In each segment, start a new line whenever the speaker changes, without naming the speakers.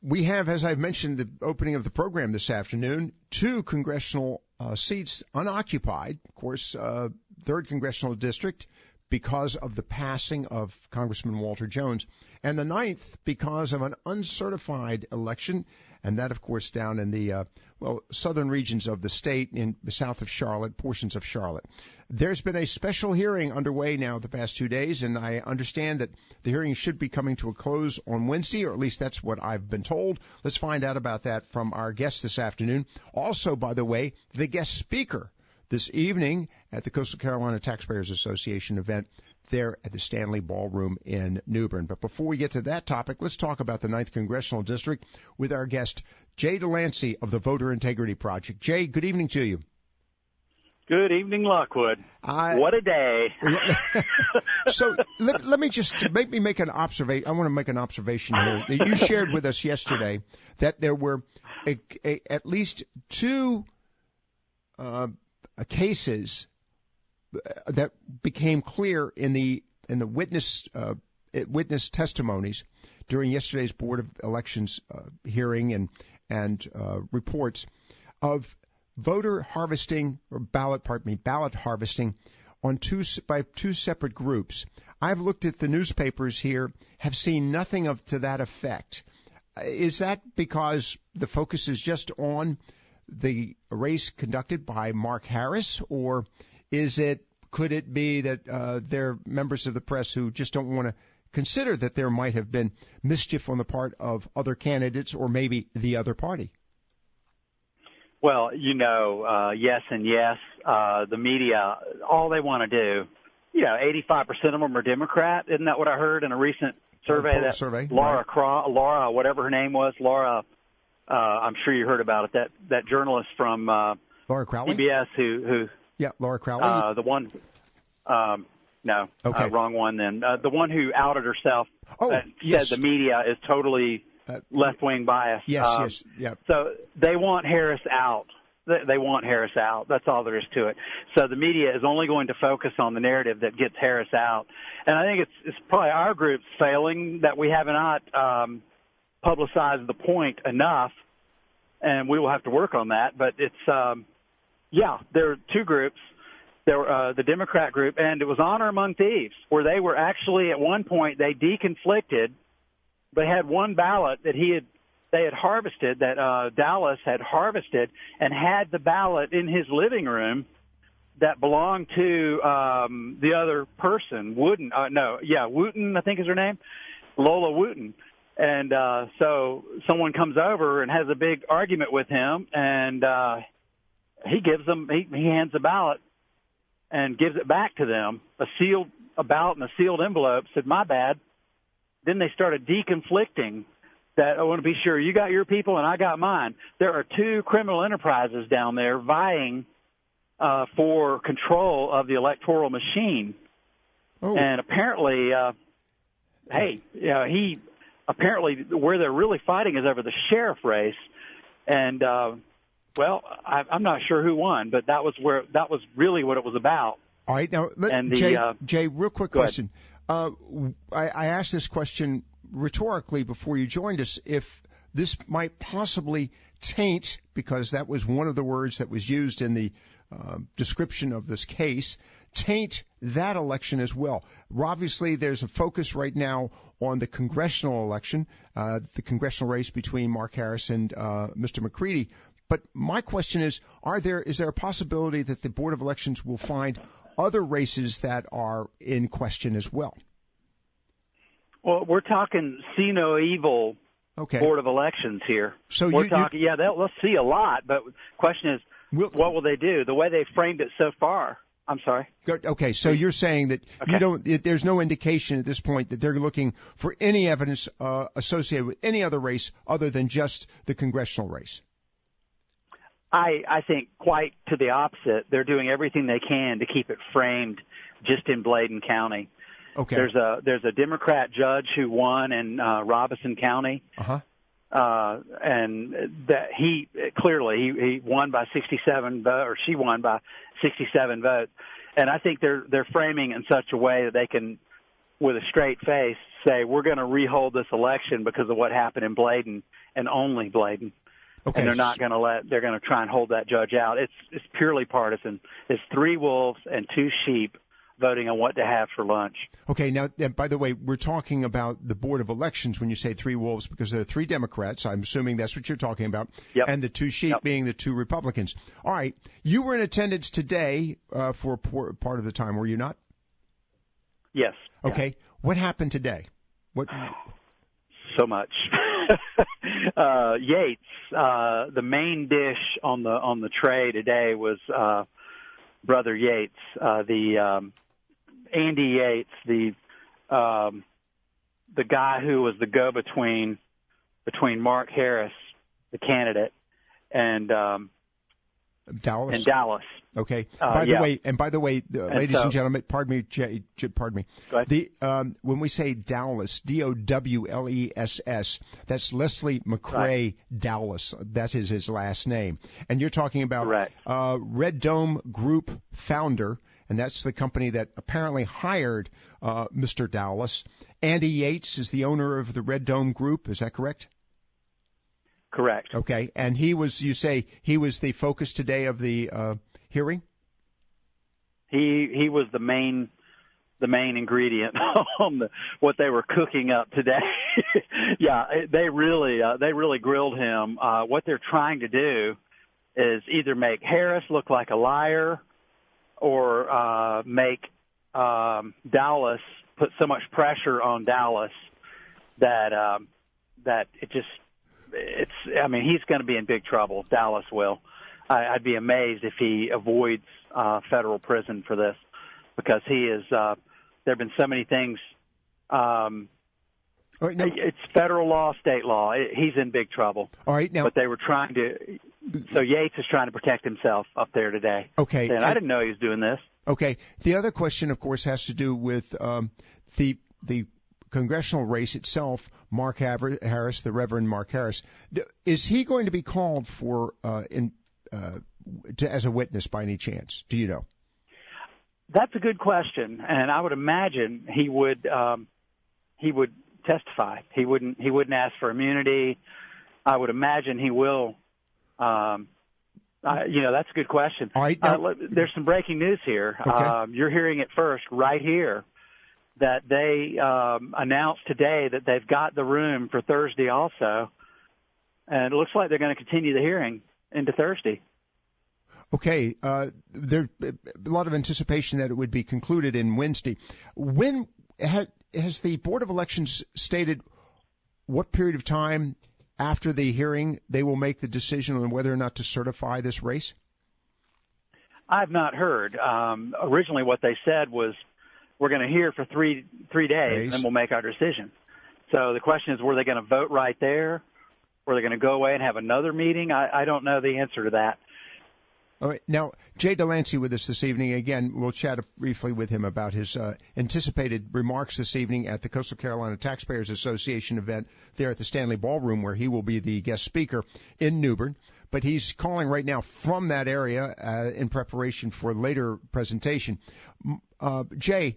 We have, as I've mentioned, the opening of the program this afternoon, 2 congressional seats unoccupied. Of course, 3rd Congressional District because of the passing of Congressman Walter Jones, and the 9th because of an uncertified election, and that, of course, down in the southern regions of the state, in the south of Charlotte, portions of Charlotte. There's been a special hearing underway now the past 2 days, and I understand that the hearing should be coming to a close on Wednesday, or at least that's what I've been told. Let's find out about that from our guest this afternoon. Also, by the way, the guest speaker this evening at the Coastal Carolina Taxpayers Association event there at the Stanley Ballroom in New Bern. But before we get to that topic, let's talk about the 9th Congressional District with our guest, Jay DeLancy of the Voter Integrity Project. Jay, good evening to you.
Good evening, Lockwood. What a day.
So let me just make an observation. I want to make an observation here that you shared with us yesterday that there were at least 2 cases that became clear in the witness testimonies during yesterday's Board of Elections hearing and reports of voter harvesting or ballot harvesting on by 2 separate groups. I've looked at the newspapers here, have seen nothing to that effect. Is that because the focus is just on the race conducted by Mark Harris, or could it be that there are members of the press who just don't want to consider that there might have been mischief on the part of other candidates or maybe the other party?
Well, yes and yes. The media, all they want to do, 85% of them are Democrat. Isn't that what I heard in a recent survey? Laura, whatever her name was, I'm sure you heard about it. That journalist from
Laura Crowley?
CBS who
Laura Crowley.
The one. No,
okay.
Wrong one. Then the one who outed herself
yes.
said the media is totally left-wing biased.
Yes.
So they want Harris out. They want Harris out. That's all there is to it. So the media is only going to focus on the narrative that gets Harris out. And I think it's probably our group's failing that we have not publicized the point enough, and we will have to work on that. But it's, there are 2 groups. There were the Democrat group, and it was Honor Among Thieves, where they were actually at one point they deconflicted. They had one ballot that they had harvested, that Dowless had harvested, and had the ballot in his living room that belonged to the other person, Wooten, I think is her name, Lola Wooten. And so someone comes over and has a big argument with him, and he hands the ballot and gives it back to them, a ballot in a sealed envelope, said, "My bad." Then they started deconflicting that. I want to be sure you got your people and I got mine. There are 2 criminal enterprises down there vying for control of the electoral machine. Oh. And apparently, apparently where they're really fighting is over the sheriff race. And, I'm not sure who won, but that was really what it was about.
All right. Now, Jay, real quick question. I asked this question rhetorically before you joined us, if this might possibly taint, because that was one of the words that was used in the description of this case, taint that election as well. Obviously, there's a focus right now on the congressional election, the congressional race between Mark Harris and Mr. McCready. But my question is there a possibility that the Board of Elections will find other races that are in question as well?
Well, we're talking see no evil Board of Elections here.
So
they'll see a lot, but the question is, what will they do? The way they framed it so far. I'm sorry.
Good. Okay, so you're saying that there's no indication at this point that they're looking for any evidence associated with any other race other than just the congressional race.
I think quite to the opposite. They're doing everything they can to keep it framed just in Bladen County.
Okay.
There's a Democrat judge who won in Robeson County.
Uh-huh.
And that he clearly won by 67 votes, or she won by 67 votes. And I think they're framing in such a way that they can, with a straight face, say we're going to rehold this election because of what happened in Bladen, and only Bladen.
Okay.
And they're not going to they're going to try and hold that judge out. It's purely partisan. It's 3 wolves and 2 sheep voting on what to have for lunch.
Okay, now, by the way, we're talking about the Board of Elections when you say 3 wolves, because there are 3 Democrats. I'm assuming that's what you're talking about.
Yep.
And the 2 sheep being the 2 Republicans. All right. You were in attendance today for part of the time, were you not?
Yes.
Okay.
Yeah.
What happened today? What?
So much. Yates, the main dish on the tray today was Brother Yates, Andy Yates, the guy who was the go-between between Mark Harris, the candidate, and
Dowless. Okay. By the way, ladies and gentlemen, pardon me, Jay, pardon me.
Go ahead.
When we say Dowless, Dowless, that's Leslie McCrae Dowless. That is his last name. And you're talking about Red Dome Group founder, and that's the company that apparently hired Mr. Dowless. Andy Yates is the owner of the Red Dome Group. Is that correct?
Correct.
Okay. And you say he was the focus today of the hearing?
He was the main ingredient on what they were cooking up today. Yeah, they really grilled him. What they're trying to do is either make Harris look like a liar or make Dowless, put so much pressure on Dowless that he's going to be in big trouble. Dowless will. I'd be amazed if he avoids federal prison for this, because he is. There have been so many things. It's federal law, state law. He's in big trouble.
All right, now.
But they were trying to. So Yates is trying to protect himself up there today.
Okay.
And I didn't know he was doing this.
Okay. The other question, of course, has to do with the congressional race itself. Mark Harris, the Reverend Mark Harris, is he going to be called for as a witness by any chance? Do you know?
That's a good question, and I would imagine he would testify. He wouldn't ask for immunity. I would imagine he will. That's a good question.
All right,
there's some breaking news here.
Okay.
You're hearing it first right here, that they announced today that they've got the room for Thursday also, and it looks like they're going to continue the hearing into Thursday.
Okay. There's a lot of anticipation that it would be concluded in Wednesday. When has the Board of Elections stated what period of time after the hearing they will make the decision on whether or not to certify this race?
I've not heard. Originally what they said was, we're going to hear for three days, and then we'll make our decision. So the question is, were they going to vote right there? Were they going to go away and have another meeting? I don't know the answer to that.
All right. Now, Jay DeLancy with us this evening. Again, we'll chat briefly with him about his anticipated remarks this evening at the Coastal Carolina Taxpayers Association event there at the Stanley Ballroom, where he will be the guest speaker in New Bern. But he's calling right now from that area in preparation for later presentation. Jay,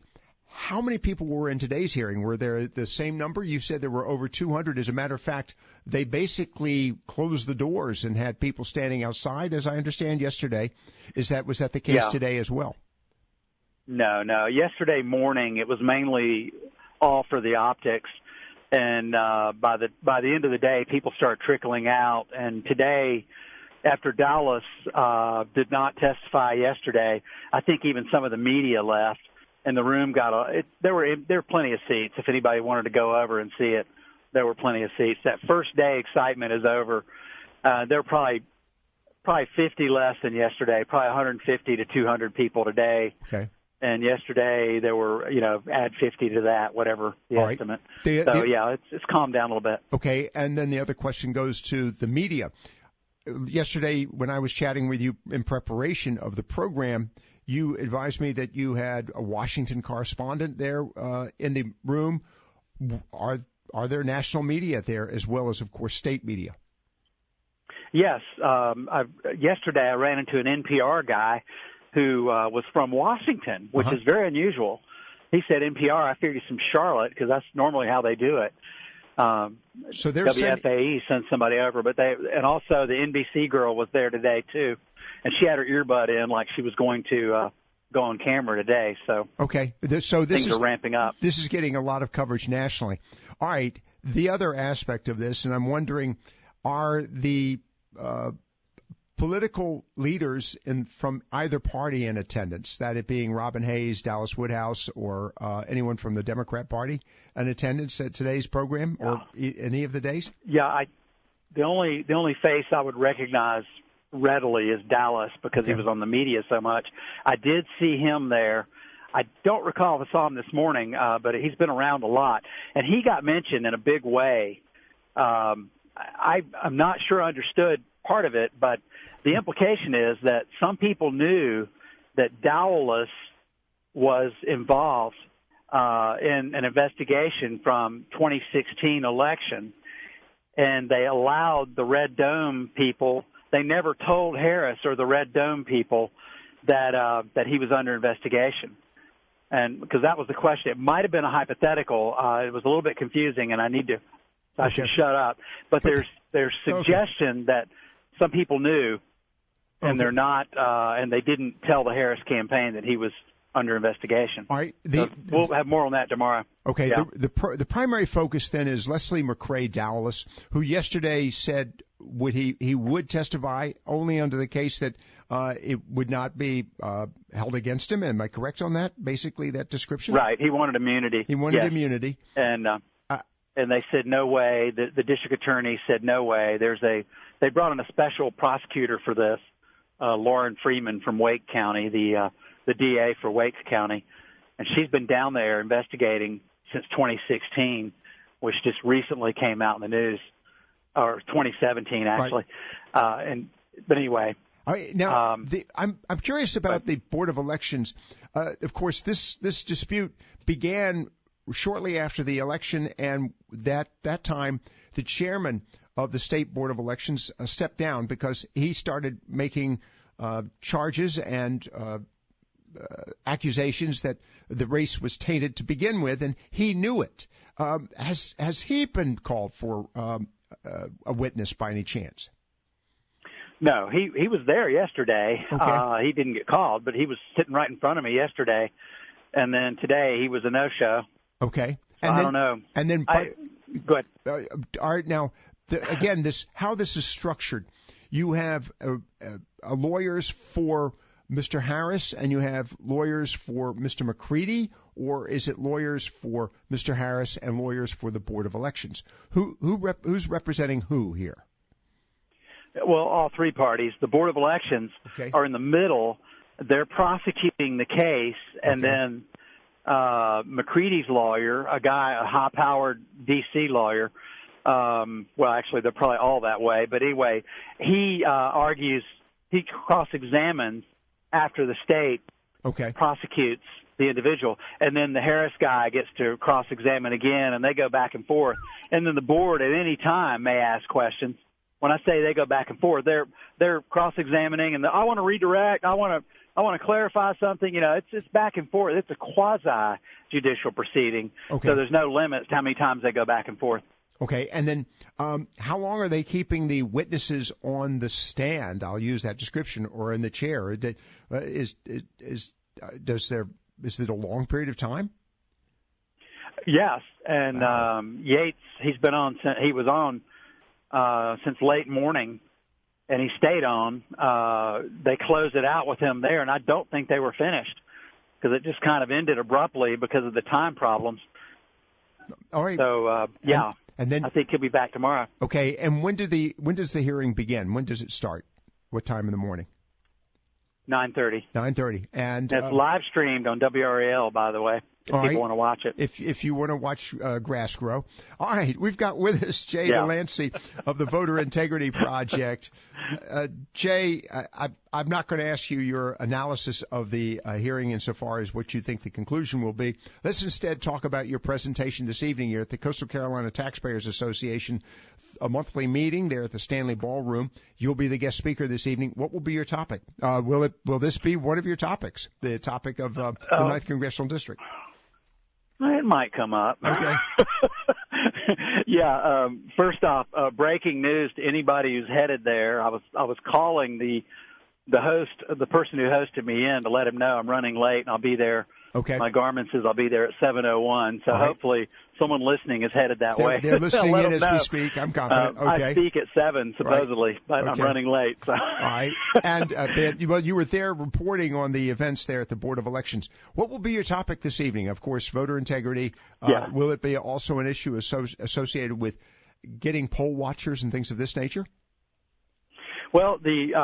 how many people were in today's hearing? Were there the same number? You said there were over 200. As a matter of fact, they basically closed the doors and had people standing outside, as I understand yesterday. Was that the case today as well?
No. Yesterday morning, it was mainly all for the optics. And by the end of the day, people start trickling out. And today, after Dowless did not testify yesterday, I think even some of the media left, and the room there were plenty of seats. If anybody wanted to go over and see it, there were plenty of seats. That first day excitement is over. There were probably 50 less than yesterday, probably 150 to 200 people today.
Okay.
And yesterday there were, add 50 to that, whatever the estimate. It's calmed down a little bit.
Okay, and then the other question goes to the media. Yesterday, when I was chatting with you in preparation of the program, you advised me that you had a Washington correspondent there in the room. Are there national media there as well as, of course, state media?
Yes. Yesterday I ran into an NPR guy who was from Washington, which is very unusual. He said, NPR, I figured he's from Charlotte because that's normally how they do it.
So they're
WFAE sent somebody over, and also the NBC girl was there today too, and she had her earbud in like she was going to go on camera today. So
okay, so
things are ramping up.
This is getting a lot of coverage nationally. All right, the other aspect of this, and I'm wondering, are the political leaders from either party in attendance, that it being Robin Hayes, Dallas Woodhouse, or anyone from the Democrat Party in attendance at today's program or any of the days?
Yeah, the only face I would recognize readily is Dowless because he was on the media so much. I did see him there. I don't recall if I saw him this morning, but he's been around a lot. And he got mentioned in a big way. I'm not sure I understood part of it, but the implication is that some people knew that Dowless was involved in an investigation from 2016 election, and they allowed the Red Dome people. They never told Harris or the Red Dome people that he was under investigation, and because that was the question. It might have been a hypothetical. It was a little bit confusing, and I should shut up. But there's suggestion that some people knew, and they're not, and they didn't tell the Harris campaign that he was under investigation.
All right,
we'll have more on that tomorrow.
Okay,
yeah.
The primary focus then is Leslie McCrae Dowless, who yesterday said he would testify only under the case that it would not be held against him. Am I correct on that? Basically, that description.
Right. He wanted immunity.
He wanted immunity,
and they said no way. The district attorney said no way. They brought in a special prosecutor for this, Lauren Freeman from Wake County, the DA for Wake County, and she's been down there investigating since 2016, which just recently came out in the news, or 2017 actually. Right. But anyway.
All right, now, I'm curious about the Board of Elections. Of course, this dispute began shortly after the election, and that time the chairman of the State Board of Elections stepped down because he started making charges and accusations that the race was tainted to begin with, and he knew it. Has he been called for a witness by any chance?
No, he was there yesterday.
Okay.
He didn't get called, but he was sitting right in front of me yesterday, and then today he was a no-show.
Okay.
So I don't know.
And then
go ahead.
All right, now, again, how this is structured, you have lawyers for Mr. Harris and you have lawyers for Mr. McCready, or is it lawyers for Mr. Harris and lawyers for the Board of Elections? Who's representing who here?
Well, all three parties. The Board of Elections are in the middle. They're prosecuting the case, and then McCready's lawyer, a high-powered D.C. lawyer, well, actually, they're probably all that way. But anyway, he argues, he cross-examines after the state prosecutes the individual. And then the Harris guy gets to cross-examine again, and they go back and forth. And then the board at any time may ask questions. When I say they go back and forth, they're cross-examining, and I want to redirect, I want to clarify something. You know, it's back and forth. It's a quasi-judicial proceeding.
Okay.
So there's no limits to how many times they go back and forth.
Okay, and then how long are they keeping the witnesses on the stand? I'll use that description, or in the chair. Is it a long period of time?
Yes, and Yates, he was on since late morning, and he stayed on. They closed it out with him there, and I don't think they were finished because it just kind of ended abruptly because of the time problems.
All right.
So yeah.
And then
I think he'll be back tomorrow.
Okay. And when does the hearing begin? When does it start? What time in the morning?
9:30.
9:30. And
it's live streamed on WRAL, by the way, if people want to watch it.
If you want to watch grass grow. All right. We've got with us Jay DeLancy of the Voter Integrity Project. Jay, I'm not going to ask you your analysis of the hearing insofar as what you think the conclusion will be. Let's instead talk about your presentation this evening. You're at the Coastal Carolina Taxpayers Association, a monthly meeting there at the Stanley Ballroom. You'll be the guest speaker this evening. What will be your topic? Will this be one of your topics, the topic of the 9th Congressional District?
It might come up.
Okay.
Yeah. First off, breaking news to anybody who's headed there. I was calling the host, the person who hosted me in, to let him know I'm running late and I'll be there.
Okay.
My Garmin says I'll be there at 7:01. So hopefully someone listening is headed that way.
They're listening in as we speak. I'm confident. Okay.
I speak at 7 supposedly, but I'm running late. So.
All right. And you were there reporting on the events there at the Board of Elections. What will be your topic this evening? Of course, voter integrity. Will it be also an issue associated with getting poll watchers and things of this nature?
Well, there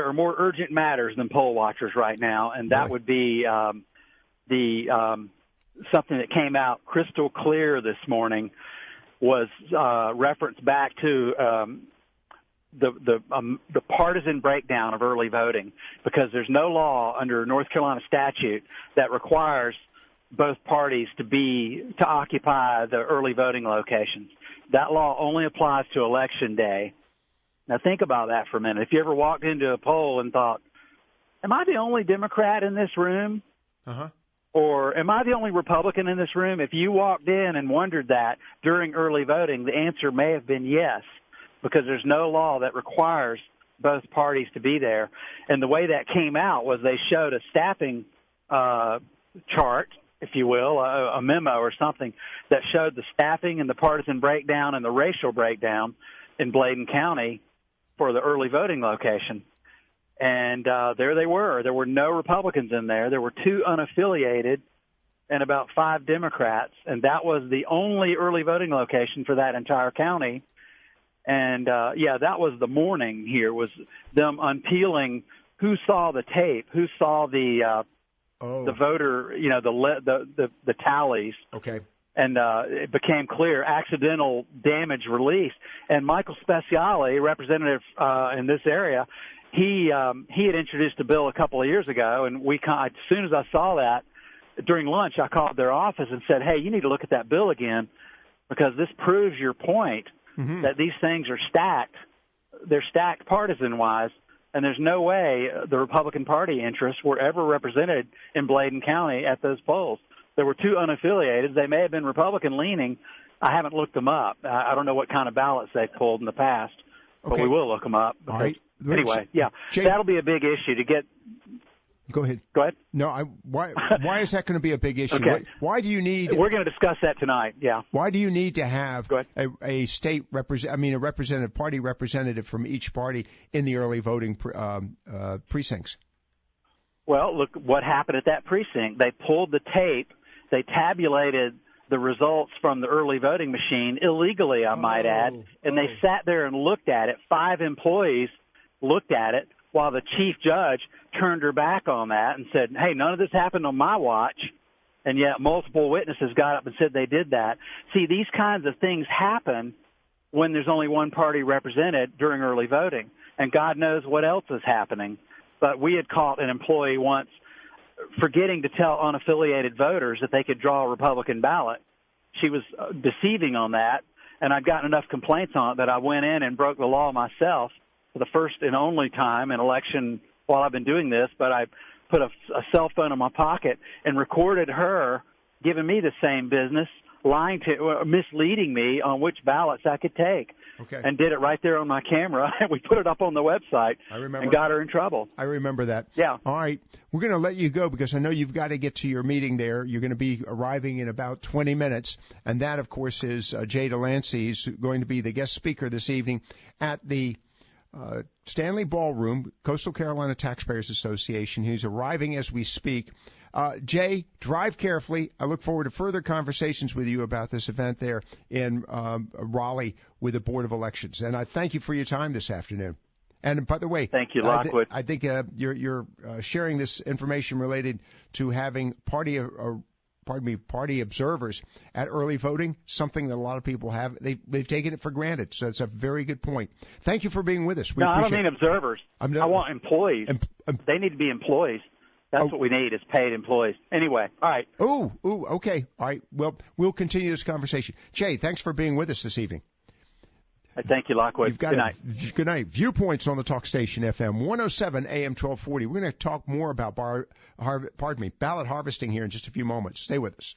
are more urgent matters than poll watchers right now, and that would be something that came out crystal clear this morning was reference back to the partisan breakdown of early voting, because there's no law under North Carolina statute that requires both parties to occupy the early voting locations. That law only applies to Election Day. Now think about that for a minute. If you ever walked into a poll and thought, am I the only Democrat in this room? Or am I the only Republican in this room? If you walked in and wondered that during early voting, the answer may have been yes, because there's no law that requires both parties to be there. And the way that came out was they showed a staffing chart, if you will, a memo or something that showed the staffing and the partisan breakdown and the racial breakdown in Bladen County for the early voting location. And there they were. There were no Republicans in there. There were 2 unaffiliated and about 5 Democrats. And that was the only early voting location for that entire county. And, that was the morning here, was them unpeeling who saw the tape, who saw the voter, the tallies.
Okay.
And it became clear, accidental damage release. And Michael Speciale, representative in this area, he had introduced a bill a couple of years ago, and as soon as I saw that during lunch, I called their office and said, hey, you need to look at that bill again, because this proves your point that these things are stacked. They're stacked partisan-wise, and there's no way the Republican Party interests were ever represented in Bladen County at those polls. There were 2 unaffiliated. They may have been Republican-leaning. I haven't looked them up. I don't know what kind of ballots they've pulled in the past, but we will look them up.
All right.
Anyway, that'll be a big issue to get.
Go ahead.
Go ahead.
No, why is that going to be a big issue?
Okay.
Why do you need?
We're going to discuss that tonight. Yeah.
Why do you need to have a state a representative, party representative from each party in the early voting precincts?
Well, look what happened at that precinct. They pulled the tape. They tabulated the results from the early voting machine illegally, I might add, and they sat there and looked at it. 5 employees looked at it while the chief judge turned her back on that and said, hey, none of this happened on my watch. And yet multiple witnesses got up and said they did that. See, these kinds of things happen when there's only one party represented during early voting, and God knows what else is happening. But we had caught an employee once forgetting to tell unaffiliated voters that they could draw a Republican ballot. She was deceiving on that, and I'd gotten enough complaints on it that I went in and broke the law myself for the first and only time in election while I've been doing this. But I put a cell phone in my pocket and recorded her giving me the same business, misleading me on which ballots I could take.
Okay.
And did it right there on my camera. We put it up on the website and got her in trouble.
I remember that.
Yeah.
All right. We're going to let you go because I know you've got to get to your meeting there. You're going to be arriving in about 20 minutes. And that, of course, is Jay DeLancy. He's going to be the guest speaker this evening at the Stanley Ballroom, Coastal Carolina Taxpayers Association. He's arriving as we speak. Jay, drive carefully. I look forward to further conversations with you about this event there in Raleigh with the Board of Elections. And I thank you for your time this afternoon. And by the way,
thank you, Lockwood.
I think you're sharing this information related to having party observers at early voting, something that a lot of people have. They've taken it for granted. So it's a very good point. Thank you for being with us.
I don't mean observers. I want employees. They need to be employees. That's what we need is paid employees. Anyway, all right.
Okay. All right. Well, we'll continue this conversation. Jay, thanks for being with us this evening.
Thank you, Lockwood. Good night.
Good night. Viewpoints on the Talk Station FM 107 AM 1240. We're going to talk more about ballot harvesting here in just a few moments. Stay with us.